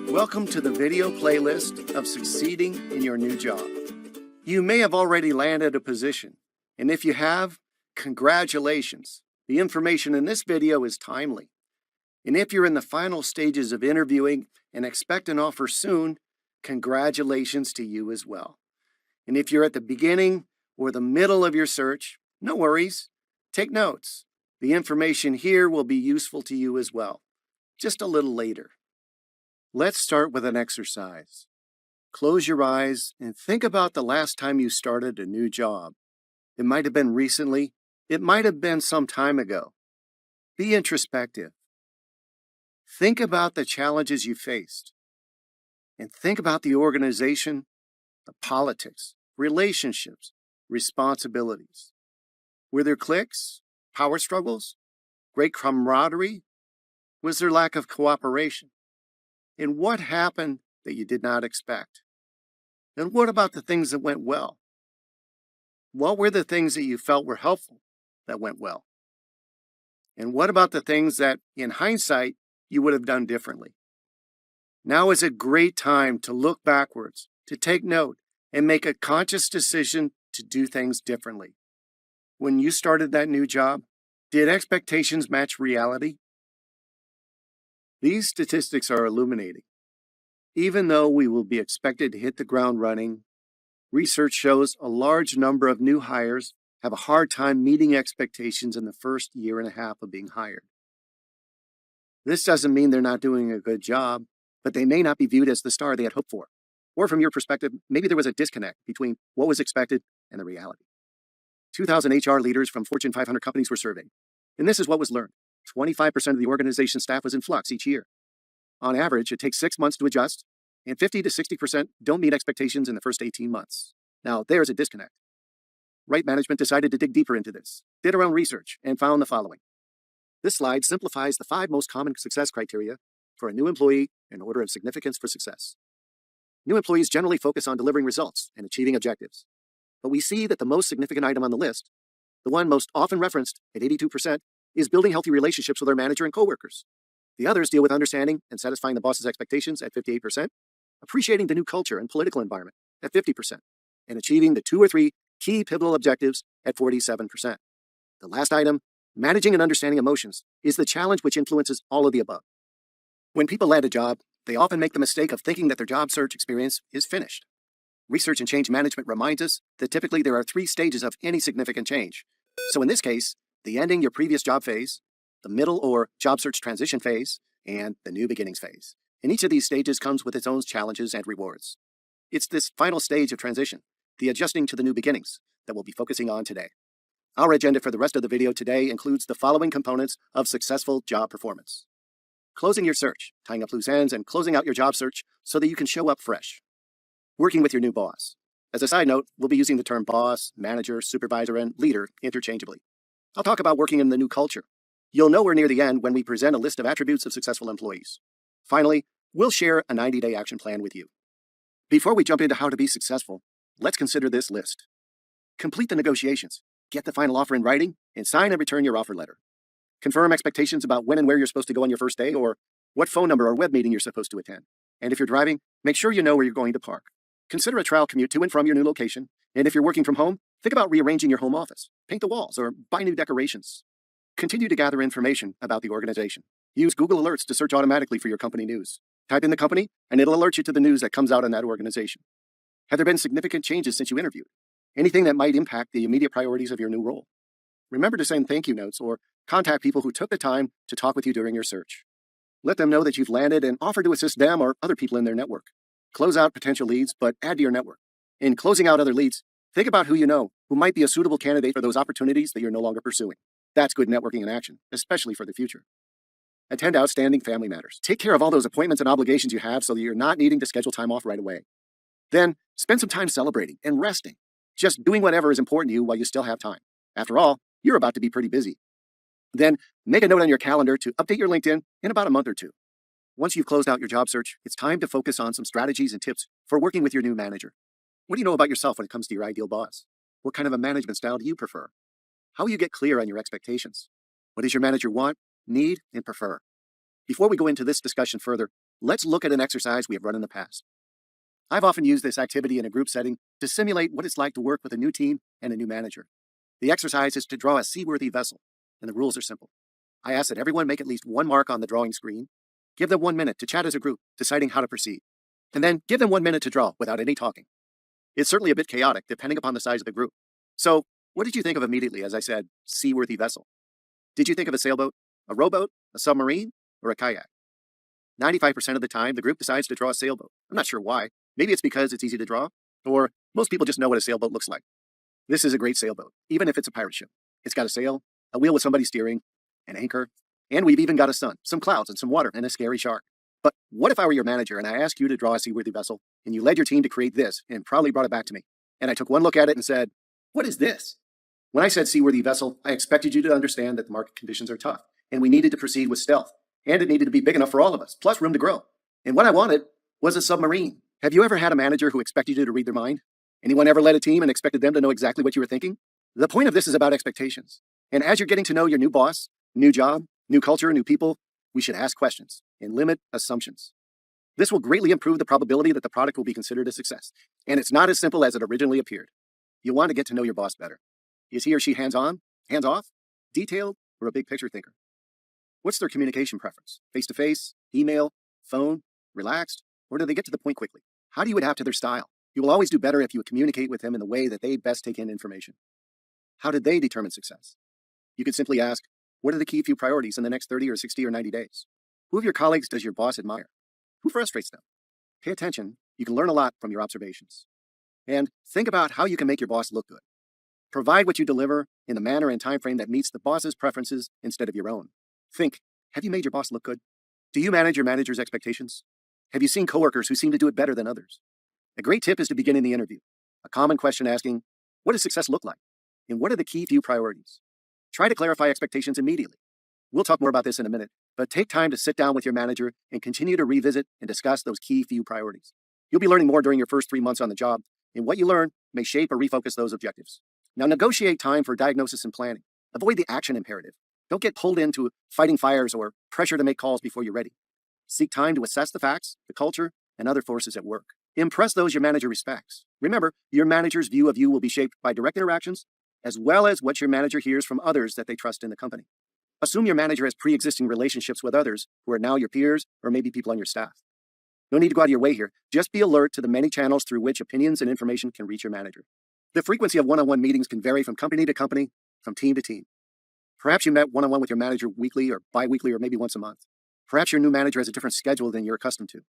Welcome to the video playlist of succeeding in your new job. You may have already landed a position, and if you have, congratulations. The information in this video is timely. And if you're in the final stages of interviewing and expect an offer soon, congratulations to you as well. And if you're at the beginning or the middle of your search, no worries. Take notes. The information here will be useful to you as well, just a little later. Let's start with an exercise. Close your eyes and think about the last time you started a new job. It might have been recently. It might have been some time ago. Be introspective. Think about the challenges you faced. And think about the organization, the politics, relationships, responsibilities. Were there cliques, power struggles, great camaraderie? Was there lack of cooperation? And what happened that you did not expect? And what about the things that went well? What were the things that you felt were helpful that went well? And what about the things that, in hindsight, you would have done differently? Now is a great time to look backwards, to take note, and make a conscious decision to do things differently. When you started that new job, did expectations match reality? These statistics are illuminating. Even though we will be expected to hit the ground running, research shows a large number of new hires have a hard time meeting expectations in the first year and a half of being hired. This doesn't mean they're not doing a good job, but they may not be viewed as the star they had hoped for. Or from your perspective, maybe there was a disconnect between what was expected and the reality. 2,000 HR leaders from Fortune 500 companies were surveyed, and this is what was learned. 25% of the organization's staff was in flux each year. On average, it takes 6 months to adjust, and 50 to 60% don't meet expectations in the first 18 months. Now, there's a disconnect. Right Management decided to dig deeper into this, did our own research, and found the following. This slide simplifies the 5 most common success criteria for a new employee in order of significance for success. New employees generally focus on delivering results and achieving objectives. But we see that the most significant item on the list, the one most often referenced at 82%, is building healthy relationships with our manager and coworkers. The others deal with understanding and satisfying the boss's expectations at 58%, appreciating the new culture and political environment at 50%, and achieving the 2 or 3 key pivotal objectives at 47%. The last item, managing and understanding emotions, is the challenge which influences all of the above. When people land a job, they often make the mistake of thinking that their job search experience is finished. Research and change management reminds us that typically there are 3 stages of any significant change. So in this case, the ending your previous job phase, the middle or job search transition phase, and the new beginnings phase. And each of these stages comes with its own challenges and rewards. It's this final stage of transition, the adjusting to the new beginnings, that we'll be focusing on today. Our agenda for the rest of the video today includes the following components of successful job performance. Closing your search, tying up loose ends, and closing out your job search so that you can show up fresh. Working with your new boss. As a side note, we'll be using the term boss, manager, supervisor, and leader interchangeably. I'll talk about working in the new culture. You'll know we're near the end when we present a list of attributes of successful employees. Finally, we'll share a 90-day action plan with you. Before we jump into how to be successful, let's consider this list. Complete the negotiations, get the final offer in writing, and sign and return your offer letter. Confirm expectations about when and where you're supposed to go on your first day or what phone number or web meeting you're supposed to attend. And if you're driving, make sure you know where you're going to park. Consider a trial commute to and from your new location. And if you're working from home, think about rearranging your home office, paint the walls, or buy new decorations. Continue to gather information about the organization. Use Google Alerts to search automatically for your company news. Type in the company, and it'll alert you to the news that comes out on that organization. Have there been significant changes since you interviewed? Anything that might impact the immediate priorities of your new role? Remember to send thank you notes or contact people who took the time to talk with you during your search. Let them know that you've landed and offer to assist them or other people in their network. Close out potential leads, but add to your network. In closing out other leads, think about who you know who might be a suitable candidate for those opportunities that you're no longer pursuing. That's good networking in action, especially for the future. Attend outstanding family matters. Take care of all those appointments and obligations you have so that you're not needing to schedule time off right away. Then, spend some time celebrating and resting. Just doing whatever is important to you while you still have time. After all, you're about to be pretty busy. Then, make a note on your calendar to update your LinkedIn in about a month or 2. Once you've closed out your job search, it's time to focus on some strategies and tips for working with your new manager. What do you know about yourself when it comes to your ideal boss? What kind of a management style do you prefer? How will you get clear on your expectations? What does your manager want, need, and prefer? Before we go into this discussion further, let's look at an exercise we have run in the past. I've often used this activity in a group setting to simulate what it's like to work with a new team and a new manager. The exercise is to draw a seaworthy vessel, and the rules are simple. I ask that everyone make at least one mark on the drawing screen, give them 1 minute to chat as a group, deciding how to proceed, and then give them 1 minute to draw without any talking. It's certainly a bit chaotic, depending upon the size of the group. So, what did you think of immediately as I said, seaworthy vessel? Did you think of a sailboat, a rowboat, a submarine, or a kayak? 95% of the time, the group decides to draw a sailboat. I'm not sure why. Maybe it's because it's easy to draw, or most people just know what a sailboat looks like. This is a great sailboat, even if it's a pirate ship. It's got a sail, a wheel with somebody steering, an anchor, and we've even got a sun, some clouds, and some water, and a scary shark. But what if I were your manager and I asked you to draw a seaworthy vessel, and you led your team to create this and proudly brought it back to me? And I took one look at it and said, "What is this?" When I said seaworthy vessel, I expected you to understand that the market conditions are tough, and we needed to proceed with stealth, and it needed to be big enough for all of us, plus room to grow. And what I wanted was a submarine. Have you ever had a manager who expected you to read their mind? Anyone ever led a team and expected them to know exactly what you were thinking? The point of this is about expectations. And as you're getting to know your new boss, new job, new culture, new people, we should ask questions and limit assumptions. This will greatly improve the probability that the product will be considered a success. And it's not as simple as it originally appeared. You'll want to get to know your boss better. Is he or she hands-on, hands-off, detailed, or a big picture thinker? What's their communication preference? Face-to-face, email, phone, relaxed, or do they get to the point quickly? How do you adapt to their style? You will always do better if you communicate with them in the way that they best take in information. How did they determine success? You could simply ask, what are the key few priorities in the next 30 or 60 or 90 days? Who of your colleagues does your boss admire? Who frustrates them? Pay attention. You can learn a lot from your observations. And think about how you can make your boss look good. Provide what you deliver in the manner and time frame that meets the boss's preferences instead of your own. Think, have you made your boss look good? Do you manage your manager's expectations? Have you seen coworkers who seem to do it better than others? A great tip is to begin in the interview. A common question asking, what does success look like? And what are the key few priorities? Try to clarify expectations immediately. We'll talk more about this in a minute, but take time to sit down with your manager and continue to revisit and discuss those key few priorities. You'll be learning more during your first 3 months on the job, and what you learn may shape or refocus those objectives. Now, negotiate time for diagnosis and planning. Avoid the action imperative. Don't get pulled into fighting fires or pressure to make calls before you're ready. Seek time to assess the facts, the culture, and other forces at work. Impress those your manager respects. Remember, your manager's view of you will be shaped by direct interactions, as well as what your manager hears from others that they trust in the company. Assume your manager has pre-existing relationships with others who are now your peers or maybe people on your staff. No need to go out of your way here. Just be alert to the many channels through which opinions and information can reach your manager. The frequency of one-on-one meetings can vary from company to company, from team to team. Perhaps you met one-on-one with your manager weekly or bi-weekly or maybe once a month. Perhaps your new manager has a different schedule than you're accustomed to.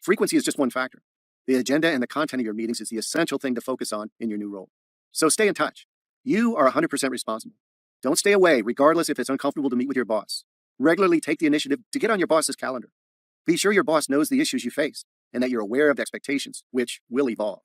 Frequency is just one factor. The agenda and the content of your meetings is the essential thing to focus on in your new role. So stay in touch. You are 100% responsible. Don't stay away, regardless if it's uncomfortable to meet with your boss. Regularly take the initiative to get on your boss's calendar. Be sure your boss knows the issues you face and that you're aware of the expectations, which will evolve.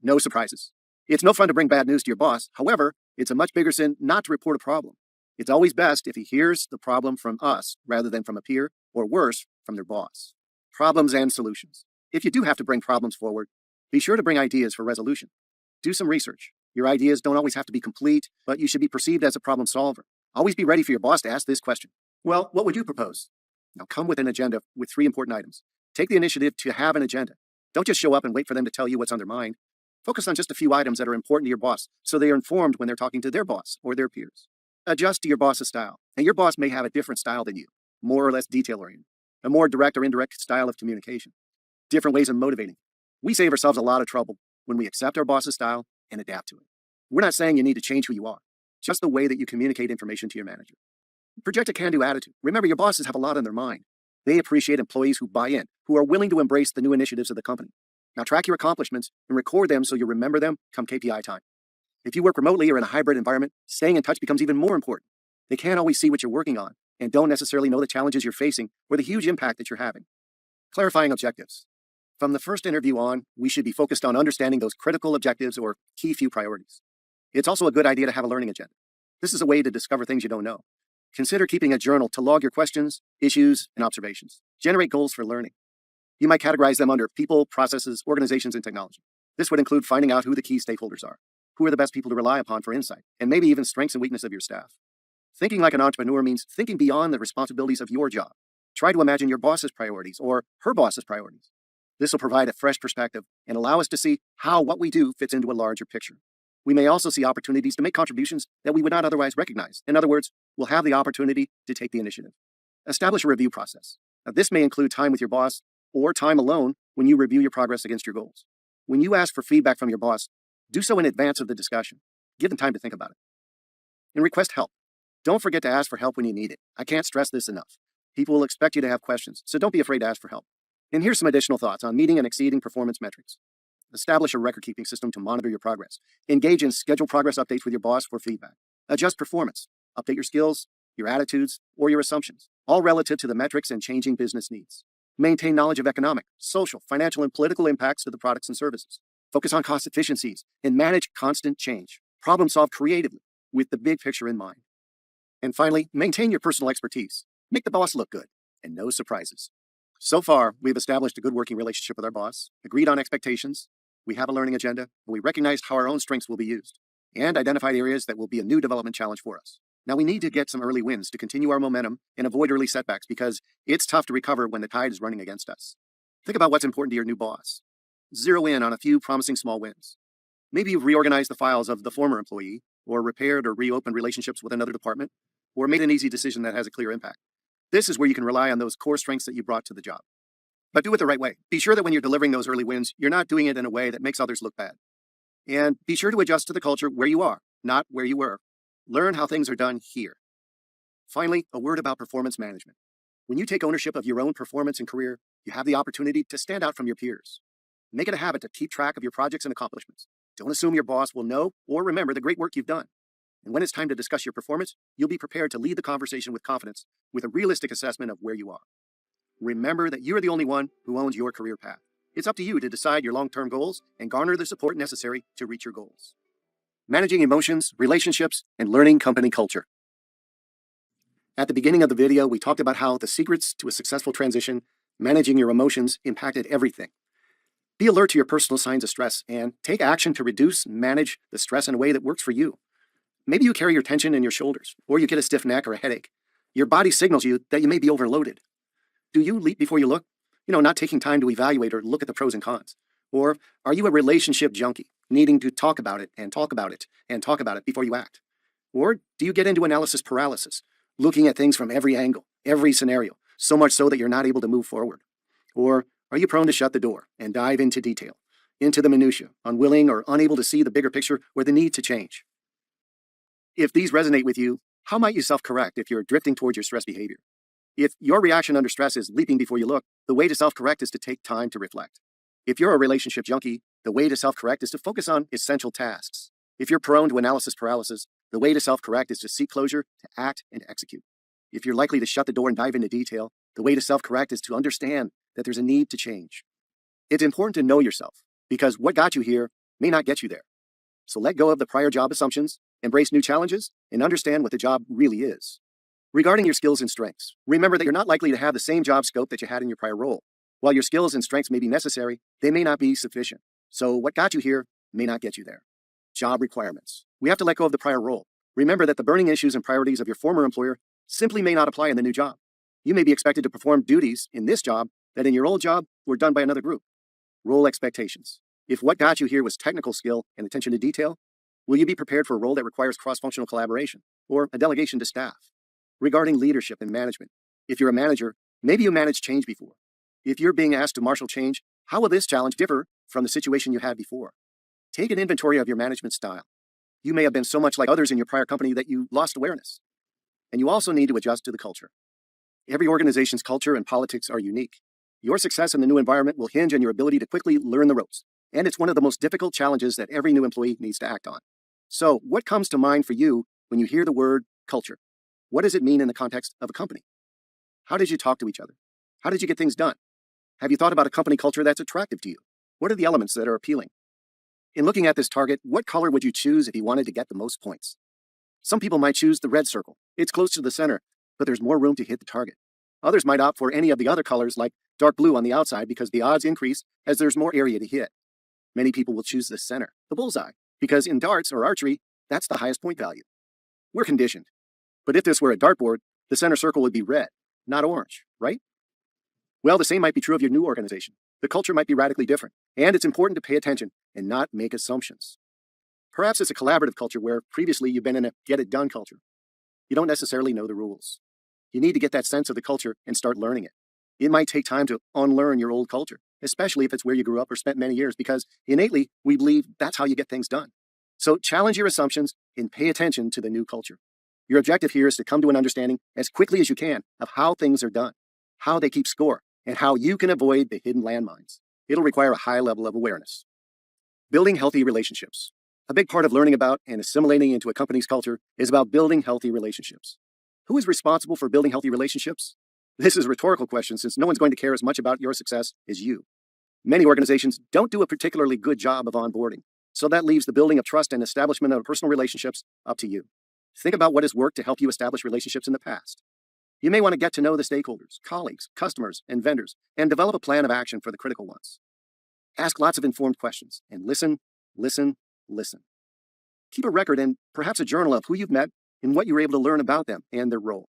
No surprises. It's no fun to bring bad news to your boss. However, it's a much bigger sin not to report a problem. It's always best if he hears the problem from us rather than from a peer, or worse, from their boss. Problems and solutions. If you do have to bring problems forward, be sure to bring ideas for resolution. Do some research. Your ideas don't always have to be complete, but you should be perceived as a problem solver. Always be ready for your boss to ask this question. Well, what would you propose? Now come with an agenda with 3 important items. Take the initiative to have an agenda. Don't just show up and wait for them to tell you what's on their mind. Focus on just a few items that are important to your boss so they are informed when they're talking to their boss or their peers. Adjust to your boss's style. And your boss may have a different style than you, more or less detail-oriented, a more direct or indirect style of communication, different ways of motivating. We save ourselves a lot of trouble when we accept our boss's style and adapt to it. We're not saying you need to change who you are, just the way that you communicate information to your manager. Project a can-do attitude. Remember, your bosses have a lot on their mind. They appreciate employees who buy in, who are willing to embrace the new initiatives of the company. Now track your accomplishments and record them so you remember them come KPI time. If you work remotely or in a hybrid environment, staying in touch becomes even more important. They can't always see what you're working on and don't necessarily know the challenges you're facing or the huge impact that you're having. Clarifying objectives. From the first interview on, we should be focused on understanding those critical objectives or key few priorities. It's also a good idea to have a learning agenda. This is a way to discover things you don't know. Consider keeping a journal to log your questions, issues, and observations. Generate goals for learning. You might categorize them under people, processes, organizations, and technology. This would include finding out who the key stakeholders are, who are the best people to rely upon for insight, and maybe even strengths and weaknesses of your staff. Thinking like an entrepreneur means thinking beyond the responsibilities of your job. Try to imagine your boss's priorities or her boss's priorities. This will provide a fresh perspective and allow us to see how what we do fits into a larger picture. We may also see opportunities to make contributions that we would not otherwise recognize. In other words, we'll have the opportunity to take the initiative. Establish a review process. Now, this may include time with your boss or time alone when you review your progress against your goals. When you ask for feedback from your boss, do so in advance of the discussion. Give them time to think about it. And request help. Don't forget to ask for help when you need it. I can't stress this enough. People will expect you to have questions, so don't be afraid to ask for help. And here's some additional thoughts on meeting and exceeding performance metrics. Establish a record-keeping system to monitor your progress. Engage in scheduled progress updates with your boss for feedback. Adjust performance. Update your skills, your attitudes, or your assumptions, all relative to the metrics and changing business needs. Maintain knowledge of economic, social, financial, and political impacts to the products and services. Focus on cost efficiencies and manage constant change. Problem solve creatively with the big picture in mind. And finally, maintain your personal expertise. Make the boss look good and no surprises. So far, we've established a good working relationship with our boss, agreed on expectations, we have a learning agenda, and we recognized how our own strengths will be used, and identified areas that will be a new development challenge for us. Now we need to get some early wins to continue our momentum and avoid early setbacks because it's tough to recover when the tide is running against us. Think about what's important to your new boss. Zero in on a few promising small wins. Maybe you've reorganized the files of the former employee, or repaired or reopened relationships with another department, or made an easy decision that has a clear impact. This is where you can rely on those core strengths that you brought to the job. But do it the right way. Be sure that when you're delivering those early wins, you're not doing it in a way that makes others look bad. And be sure to adjust to the culture where you are, not where you were. Learn how things are done here. Finally, a word about performance management. When you take ownership of your own performance and career, you have the opportunity to stand out from your peers. Make it a habit to keep track of your projects and accomplishments. Don't assume your boss will know or remember the great work you've done. And when it's time to discuss your performance, you'll be prepared to lead the conversation with confidence, with a realistic assessment of where you are. Remember that you're the only one who owns your career path. It's up to you to decide your long-term goals and garner the support necessary to reach your goals. Managing emotions, relationships, and learning company culture. At the beginning of the video, we talked about how the secrets to a successful transition, managing your emotions, impacted everything. Be alert to your personal signs of stress and take action to reduce and manage the stress in a way that works for you. Maybe you carry your tension in your shoulders, or you get a stiff neck or a headache. Your body signals you that you may be overloaded. Do you leap before you look? Not taking time to evaluate or look at the pros and cons. Or are you a relationship junkie, needing to talk about it and talk about it and talk about it before you act? Or do you get into analysis paralysis, looking at things from every angle, every scenario, so much so that you're not able to move forward? Or are you prone to shut the door and dive into detail, into the minutiae, unwilling or unable to see the bigger picture or the need to change? If these resonate with you, how might you self-correct if you're drifting towards your stress behavior? If your reaction under stress is leaping before you look, the way to self-correct is to take time to reflect. If you're a relationship junkie, the way to self-correct is to focus on essential tasks. If you're prone to analysis paralysis, the way to self-correct is to seek closure, to act, and to execute. If you're likely to shut the door and dive into detail, the way to self-correct is to understand that there's a need to change. It's important to know yourself, because what got you here may not get you there. So let go of the prior job assumptions, embrace new challenges, and understand what the job really is. Regarding your skills and strengths, remember that you're not likely to have the same job scope that you had in your prior role. While your skills and strengths may be necessary, they may not be sufficient. So what got you here may not get you there. Job requirements. We have to let go of the prior role. Remember that the burning issues and priorities of your former employer simply may not apply in the new job. You may be expected to perform duties in this job that in your old job were done by another group. Role expectations. If what got you here was technical skill and attention to detail, will you be prepared for a role that requires cross-functional collaboration or a delegation to staff? Regarding leadership and management, if you're a manager, maybe you managed change before. If you're being asked to marshal change, how will this challenge differ from the situation you had before? Take an inventory of your management style. You may have been so much like others in your prior company that you lost awareness. And you also need to adjust to the culture. Every organization's culture and politics are unique. Your success in the new environment will hinge on your ability to quickly learn the ropes. And it's one of the most difficult challenges that every new employee needs to act on. So what comes to mind for you when you hear the word culture? What does it mean in the context of a company? How did you talk to each other? How did you get things done? Have you thought about a company culture that's attractive to you? What are the elements that are appealing? In looking at this target, what color would you choose if you wanted to get the most points? Some people might choose the red circle. It's close to the center, but there's more room to hit the target. Others might opt for any of the other colors like dark blue on the outside because the odds increase as there's more area to hit. Many people will choose the center, the bullseye, because in darts or archery, that's the highest point value. We're conditioned. But if this were a dartboard, the center circle would be red, not orange, right? Well, the same might be true of your new organization. The culture might be radically different, and it's important to pay attention and not make assumptions. Perhaps it's a collaborative culture where previously you've been in a get-it-done culture. You don't necessarily know the rules. You need to get that sense of the culture and start learning it. It might take time to unlearn your old culture, especially if it's where you grew up or spent many years, because innately we believe that's how you get things done. So challenge your assumptions and pay attention to the new culture. Your objective here is to come to an understanding as quickly as you can of how things are done, how they keep score, and how you can avoid the hidden landmines. It'll require a high level of awareness. Building healthy relationships. A big part of learning about and assimilating into a company's culture is about building healthy relationships. Who is responsible for building healthy relationships? This is a rhetorical question since no one's going to care as much about your success as you. Many organizations don't do a particularly good job of onboarding, so that leaves the building of trust and establishment of personal relationships up to you. Think about what has worked to help you establish relationships in the past. You may want to get to know the stakeholders, colleagues, customers, and vendors, and develop a plan of action for the critical ones. Ask lots of informed questions and listen. Keep a record and perhaps a journal of who you've met and what you were able to learn about them and their role.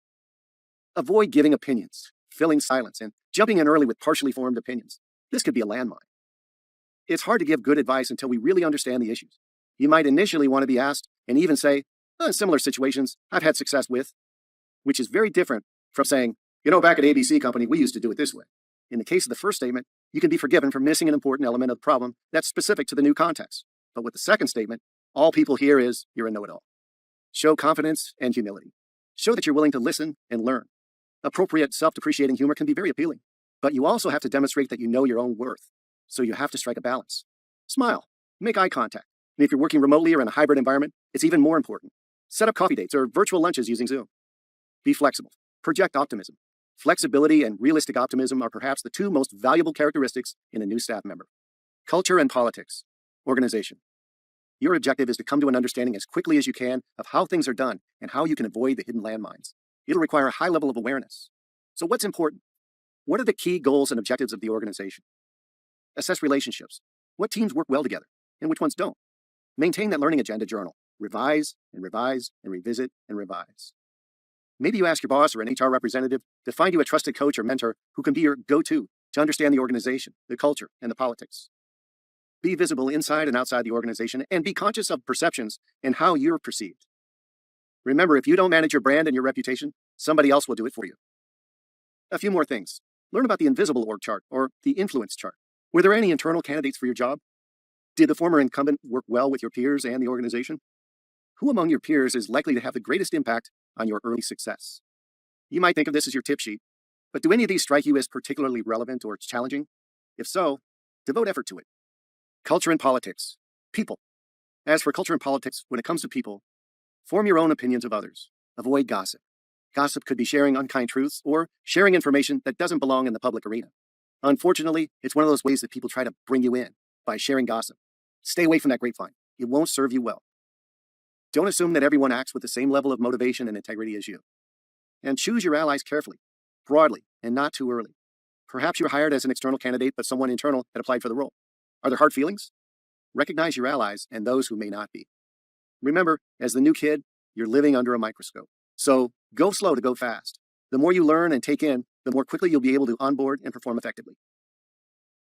Avoid giving opinions, filling silence, and jumping in early with partially formed opinions. This could be a landmine. It's hard to give good advice until we really understand the issues. You might initially want to be asked and even say, in similar situations I've had success with, which is very different from saying, back at ABC Company, we used to do it this way. In the case of the first statement, you can be forgiven for missing an important element of the problem that's specific to the new context. But with the second statement, all people hear is you're a know-it-all. Show confidence and humility. Show that you're willing to listen and learn. Appropriate self-depreciating humor can be very appealing, but you also have to demonstrate that you know your own worth. So you have to strike a balance. Smile, make eye contact. And if you're working remotely or in a hybrid environment, it's even more important. Set up coffee dates or virtual lunches using Zoom. Be flexible. Project optimism. Flexibility and realistic optimism are perhaps the two most valuable characteristics in a new staff member. Culture and politics. Organization. Your objective is to come to an understanding as quickly as you can of how things are done and how you can avoid the hidden landmines. It'll require a high level of awareness. So what's important? What are the key goals and objectives of the organization? Assess relationships. What teams work well together and which ones don't? Maintain that learning agenda journal. Revise and revise and revisit and revise. Maybe you ask your boss or an HR representative to find you a trusted coach or mentor who can be your go-to to understand the organization, the culture, and the politics. Be visible inside and outside the organization and be conscious of perceptions and how you're perceived. Remember, if you don't manage your brand and your reputation, somebody else will do it for you. A few more things. Learn about the invisible org chart or the influence chart. Were there any internal candidates for your job? Did the former incumbent work well with your peers and the organization? Who among your peers is likely to have the greatest impact on your early success? You might think of this as your tip sheet, but do any of these strike you as particularly relevant or challenging? If so, devote effort to it. Culture and politics. People. As for culture and politics, when it comes to people, form your own opinions of others. Avoid gossip. Gossip could be sharing unkind truths or sharing information that doesn't belong in the public arena. Unfortunately, it's one of those ways that people try to bring you in by sharing gossip. Stay away from that grapevine. It won't serve you well. Don't assume that everyone acts with the same level of motivation and integrity as you. And choose your allies carefully, broadly, and not too early. Perhaps you're hired as an external candidate, but someone internal had applied for the role. Are there hard feelings? Recognize your allies and those who may not be. Remember, as the new kid, you're living under a microscope. So go slow to go fast. The more you learn and take in, the more quickly you'll be able to onboard and perform effectively.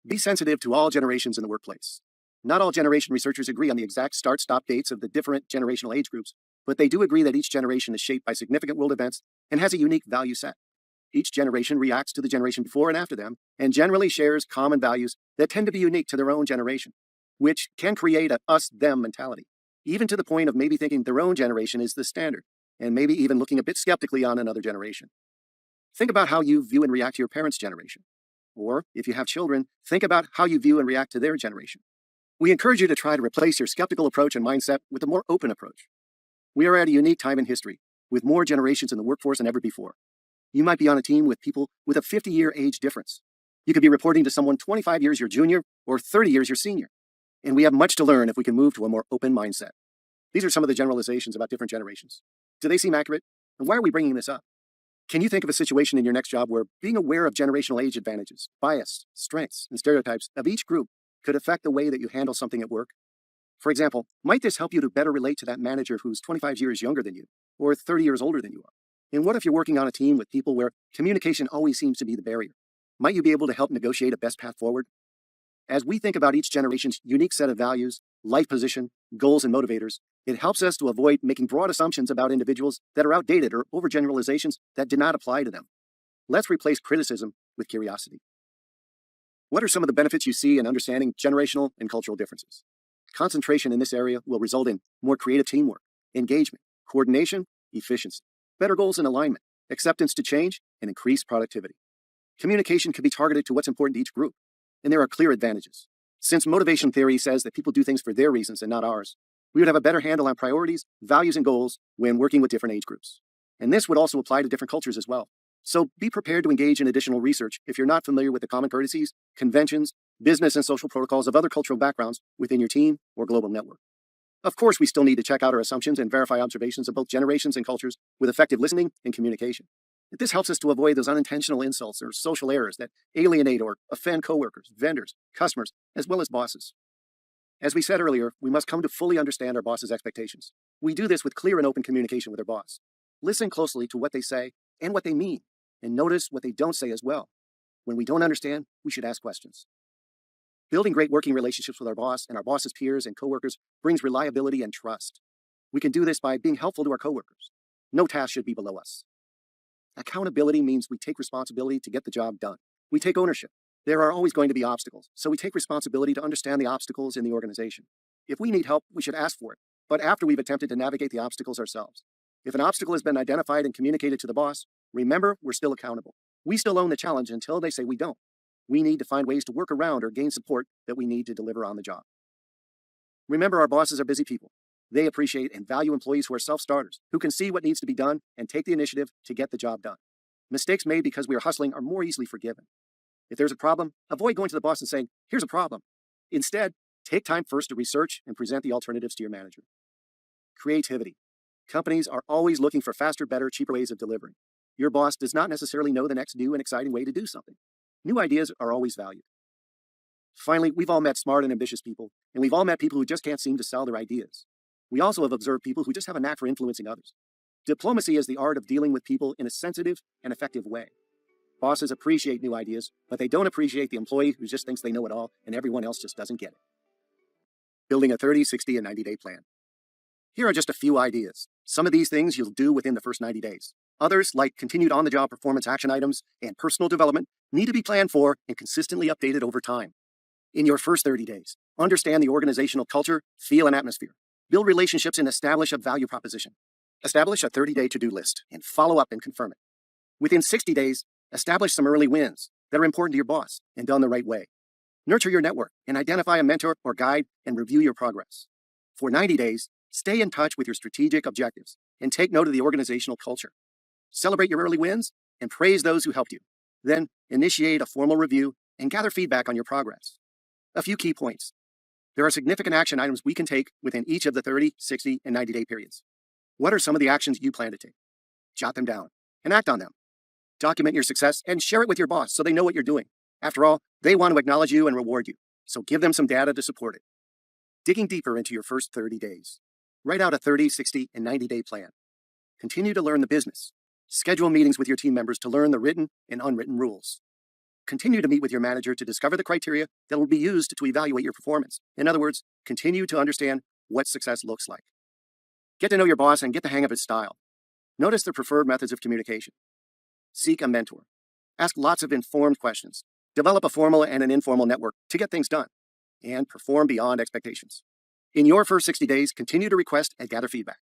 Be sensitive to all generations in the workplace. Not all generation researchers agree on the exact start-stop dates of the different generational age groups, but they do agree that each generation is shaped by significant world events and has a unique value set. Each generation reacts to the generation before and after them, and generally shares common values that tend to be unique to their own generation, which can create a us-them mentality, even to the point of maybe thinking their own generation is the standard, and maybe even looking a bit skeptically on another generation. Think about how you view and react to your parents' generation. Or, if you have children, think about how you view and react to their generation. We encourage you to try to replace your skeptical approach and mindset with a more open approach. We are at a unique time in history, with more generations in the workforce than ever before. You might be on a team with people with a 50-year age difference. You could be reporting to someone 25 years your junior or 30 years your senior. And we have much to learn if we can move to a more open mindset. These are some of the generalizations about different generations. Do they seem accurate? And why are we bringing this up? Can you think of a situation in your next job where being aware of generational age advantages, bias, strengths, and stereotypes of each group could affect the way that you handle something at work? For example, might this help you to better relate to that manager who's 25 years younger than you or 30 years older than you are? And what if you're working on a team with people where communication always seems to be the barrier? Might you be able to help negotiate a best path forward? As we think about each generation's unique set of values, life position, goals, and motivators, it helps us to avoid making broad assumptions about individuals that are outdated or overgeneralizations that do not apply to them. Let's replace criticism with curiosity. What are some of the benefits you see in understanding generational and cultural differences? Concentration in this area will result in more creative teamwork, engagement, coordination, efficiency, better goals and alignment, acceptance to change, and increased productivity. Communication can be targeted to what's important to each group, and there are clear advantages. Since motivation theory says that people do things for their reasons and not ours, we would have a better handle on priorities, values, and goals when working with different age groups. And this would also apply to different cultures as well. So be prepared to engage in additional research if you're not familiar with the common courtesies, conventions, business, and social protocols of other cultural backgrounds within your team or global network. Of course, we still need to check out our assumptions and verify observations of both generations and cultures with effective listening and communication. This helps us to avoid those unintentional insults or social errors that alienate or offend coworkers, vendors, customers, as well as bosses. As we said earlier, we must come to fully understand our boss's expectations. We do this with clear and open communication with our boss. Listen closely to what they say and what they mean, and notice what they don't say as well. When we don't understand, we should ask questions. Building great working relationships with our boss and our boss's peers and coworkers brings reliability and trust. We can do this by being helpful to our coworkers. No task should be below us. Accountability means we take responsibility to get the job done. We take ownership. There are always going to be obstacles, so we take responsibility to understand the obstacles in the organization. If we need help, we should ask for it, but after we've attempted to navigate the obstacles ourselves. If an obstacle has been identified and communicated to the boss, remember, we're still accountable. We still own the challenge until they say we don't. We need to find ways to work around or gain support that we need to deliver on the job. Remember, our bosses are busy people. They appreciate and value employees who are self-starters, who can see what needs to be done and take the initiative to get the job done. Mistakes made because we are hustling are more easily forgiven. If there's a problem, avoid going to the boss and saying, "Here's a problem." Instead, take time first to research and present the alternatives to your manager. Creativity. Companies are always looking for faster, better, cheaper ways of delivering. Your boss does not necessarily know the next new and exciting way to do something. New ideas are always valued. Finally, we've all met smart and ambitious people, and we've all met people who just can't seem to sell their ideas. We also have observed people who just have a knack for influencing others. Diplomacy is the art of dealing with people in a sensitive and effective way. Bosses appreciate new ideas, but they don't appreciate the employee who just thinks they know it all and everyone else just doesn't get it. Building a 30, 60, and 90-day plan. Here are just a few ideas. Some of these things you'll do within the first 90 days. Others, like continued on-the-job performance action items and personal development, need to be planned for and consistently updated over time. In your first 30 days, understand the organizational culture, feel, and atmosphere. Build relationships and establish a value proposition. Establish a 30-day to-do list and follow up and confirm it. Within 60 days, establish some early wins that are important to your boss and done the right way. Nurture your network and identify a mentor or guide and review your progress. For 90 days, stay in touch with your strategic objectives and take note of the organizational culture. Celebrate your early wins and praise those who helped you. Then initiate a formal review and gather feedback on your progress. A few key points. There are significant action items we can take within each of the 30, 60, and 90-day periods. What are some of the actions you plan to take? Jot them down and act on them. Document your success and share it with your boss so they know what you're doing. After all, they want to acknowledge you and reward you, so give them some data to support it. Digging deeper into your first 30 days. Write out a 30, 60, and 90-day plan. Continue to learn the business. Schedule meetings with your team members to learn the written and unwritten rules. Continue to meet with your manager to discover the criteria that will be used to evaluate your performance. In other words, continue to understand what success looks like. Get to know your boss and get the hang of his style. Notice their preferred methods of communication. Seek a mentor. Ask lots of informed questions. Develop a formal and an informal network to get things done. And perform beyond expectations. In your first 60 days, continue to request and gather feedback.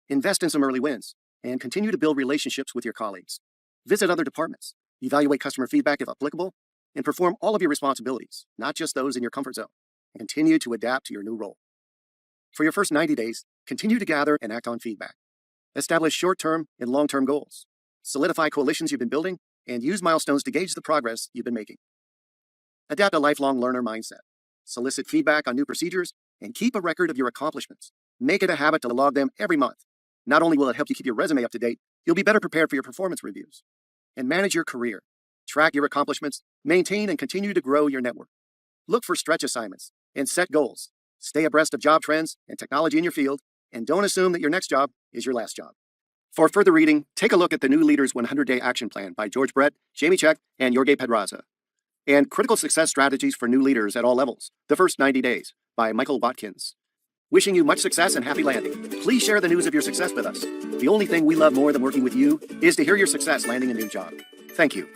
Invest in some early wins. And continue to build relationships with your colleagues. Visit other departments. Evaluate customer feedback if applicable. And perform all of your responsibilities, not just those in your comfort zone. Continue to adapt to your new role. For your first 90 days, continue to gather and act on feedback. Establish short-term and long-term goals. Solidify coalitions you've been building, and use milestones to gauge the progress you've been making. Adapt a lifelong learner mindset. Solicit feedback on new procedures, and keep a record of your accomplishments. Make it a habit to log them every month. Not only will it help you keep your resume up to date, you'll be better prepared for your performance reviews. And manage your career. Track your accomplishments, maintain and continue to grow your network. Look for stretch assignments and set goals. Stay abreast of job trends and technology in your field, and don't assume that your next job is your last job. For further reading, take a look at the New Leaders 100-Day Action Plan by George Brett, Jamie Check, and Jorge Pedraza. and Critical Success Strategies for New Leaders at All Levels, The First 90 Days by Michael Watkins. Wishing you much success and happy landing. Please share the news of your success with us. The only thing we love more than working with you is to hear your success landing a new job. Thank you.